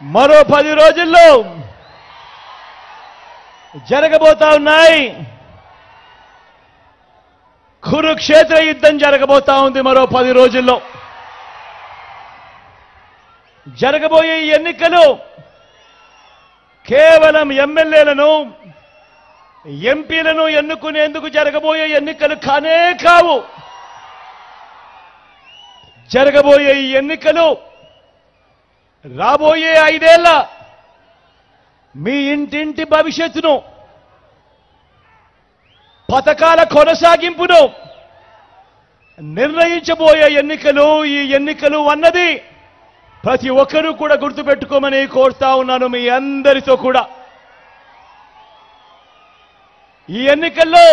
మరో 10 రోజుల్లో జరగబోతా ఉన్నాయి. కురుక్షేత్ర యుద్ధం జరగబోతా ఉంది. మరో 10 రోజుల్లో జరగబోయే ఎన్నికలు కేవలం ఎమ్మెల్యేలను ఎంపీలను ఎన్నుకునేందుకు జరగబోయే ఎన్నికలు కానే కావు. జరగబోయే ఈ ఎన్నికలు రాబోయే 5 ఏళ్ల మీ ఇంటింటి భవిష్యత్తును, పథకాల కొనసాగింపును నిర్ణయించబోయే ఎన్నికలు. ఈ ఎన్నికలు అన్నది ప్రతి ఒక్కరూ కూడా గుర్తుపెట్టుకోమని కోరుతా ఉన్నాను మీ అందరితో కూడా. ఈ ఎన్నికల్లో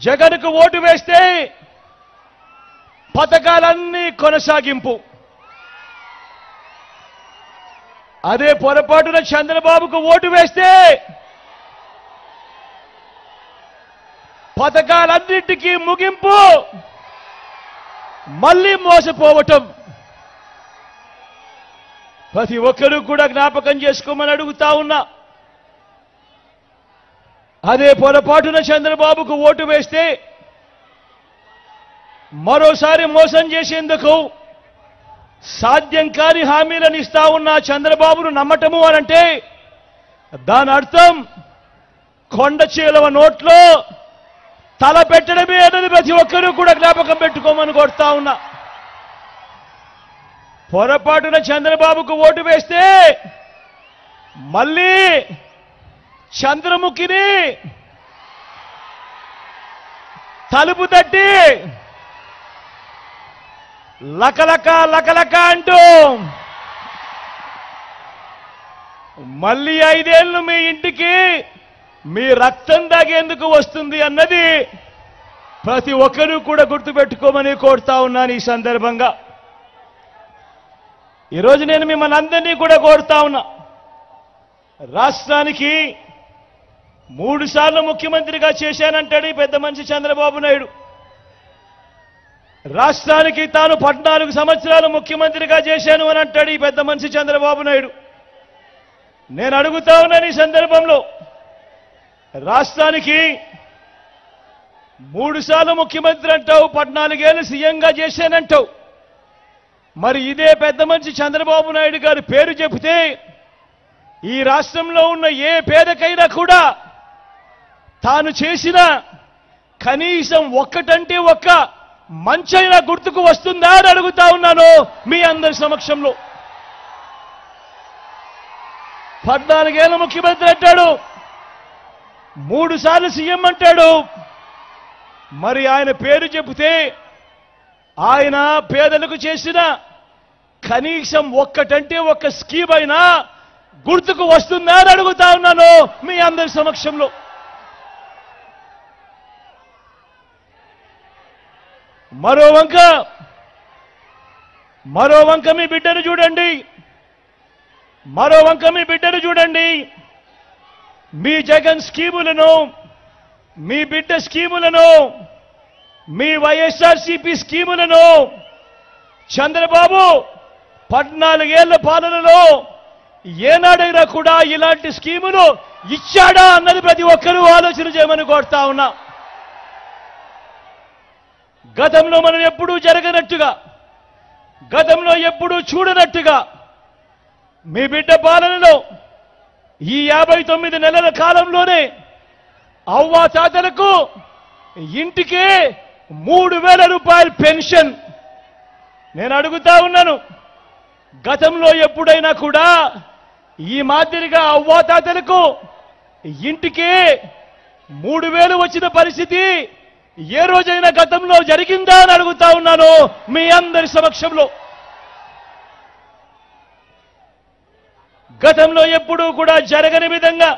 జగన్కు ఓటు వేస్తే పథకాలన్నీ కొనసాగింపు, అదే పొరపాటున చంద్రబాబుకు ఓటు వేస్తే పథకాలన్నింటికీ ముగింపు, మళ్ళీ మోసపోవటం. ప్రతి ఒక్కరూ కూడా జ్ఞాపకం చేసుకోమని అడుగుతా ఉన్నా. అదే పొరపాటున చంద్రబాబుకు ఓటు వేస్తే మరోసారి మోసం చేసేందుకు సాధ్యం కాని హామీలను ఇస్తా ఉన్న చంద్రబాబును నమ్మటము అనంటే దాని అర్థం కొండ చీలవ నోట్లో తల పెట్టడమే అనేది ప్రతి ఒక్కరూ కూడా జ్ఞాపకం పెట్టుకోమని కోరుతా ఉన్నా. పొరపాటున చంద్రబాబుకు ఓటు వేస్తే మళ్ళీ చంద్రముఖిని తలుపు తట్టి లకలక లకలక అంటూ మళ్ళీ 5 ఏళ్లు మీ ఇంటికి మీ రక్తం తాగేందుకు వస్తుంది అన్నది ప్రతి ఒక్కరూ కూడా గుర్తుపెట్టుకోమని కోరుతా ఉన్నాను. ఈ సందర్భంగా ఈరోజు నేను మిమ్మల్ని అందరినీ కూడా కోరుతా ఉన్నా. రాష్ట్రానికి 3 సార్లు ముఖ్యమంత్రిగా చేశానంటాడు ఈ పెద్ద మనిషి చంద్రబాబు నాయుడు. రాష్ట్రానికి తాను 14 సంవత్సరాలు ముఖ్యమంత్రిగా చేశాను అని అంటాడు ఈ పెద్ద మనిషి చంద్రబాబు నాయుడు. నేను అడుగుతా ఉన్నాను ఈ సందర్భంలో, రాష్ట్రానికి 3 సార్లు ముఖ్యమంత్రి అంటావు, 14 ఏళ్ళు సీఎంగా చేశానంటావు. మరి ఇదే పెద్ద మనిషి చంద్రబాబు నాయుడు గారి పేరు చెబితే ఈ రాష్ట్రంలో ఉన్న ఏ పేదకైనా కూడా తాను చేసిన కనీసం ఒక్కటంటే ఒక్క మంచైనా గుర్తుకు వస్తుందా అని అడుగుతా ఉన్నాను మీ అందరి సమక్షంలో. 14 ఏళ్ళ ముఖ్యమంత్రి అంటాడు, 3 సార్లు సీఎం అంటాడు. మరి ఆయన పేరు చెబితే ఆయన పేదలకు చేసిన కనీసం ఒక్కటంటే ఒక్క స్కీమ్ అయినా గుర్తుకు వస్తుందా అని అడుగుతా ఉన్నాను మీ అందరి సమక్షంలో. మరో వంక మీ బిడ్డను చూడండి, మరో వంక మీ బిడ్డను చూడండి. మీ జగన్ స్కీములను, మీ బిడ్డ స్కీములను, మీ వైఎస్ఆర్సీపీ స్కీములను చంద్రబాబు 14 ఏళ్ల పాలనలో ఏనాడైనా కూడా ఇలాంటి స్కీములు ఇచ్చాడా అన్నది ప్రతి ఒక్కరూ ఆలోచన చేయమని కోరుతా ఉన్నా. గతంలో మనం ఎప్పుడూ జరగనట్టుగా, గతంలో ఎప్పుడూ చూడనట్టుగా మీ బిడ్డ పాలనలో ఈ 59 నెలల కాలంలోనే అవ్వా తాతలకు ఇంటికి 3,000 రూపాయల పెన్షన్. నేను అడుగుతా ఉన్నాను, గతంలో ఎప్పుడైనా కూడా ఈ మాదిరిగా అవ్వా తాతలకు ఇంటికి 3,000 వచ్చిన పరిస్థితి ఏ రోజైనా గతంలో జరిగిందా అని అడుగుతా ఉన్నాను మీ అందరి సమక్షంలో. గతంలో ఎప్పుడూ కూడా జరగని విధంగా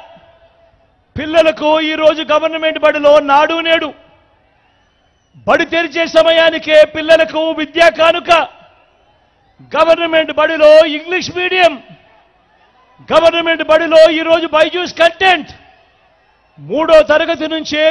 పిల్లలకు ఈరోజు గవర్నమెంట్ బడిలో నాడు నేడు బడి తెరిచే సమయానికే పిల్లలకు విద్యా కానుక, గవర్నమెంట్ బడిలో ఇంగ్లీష్ మీడియం, గవర్నమెంట్ బడిలో ఈరోజు బైజూస్ కంటెంట్ 3వ తరగతి నుంచే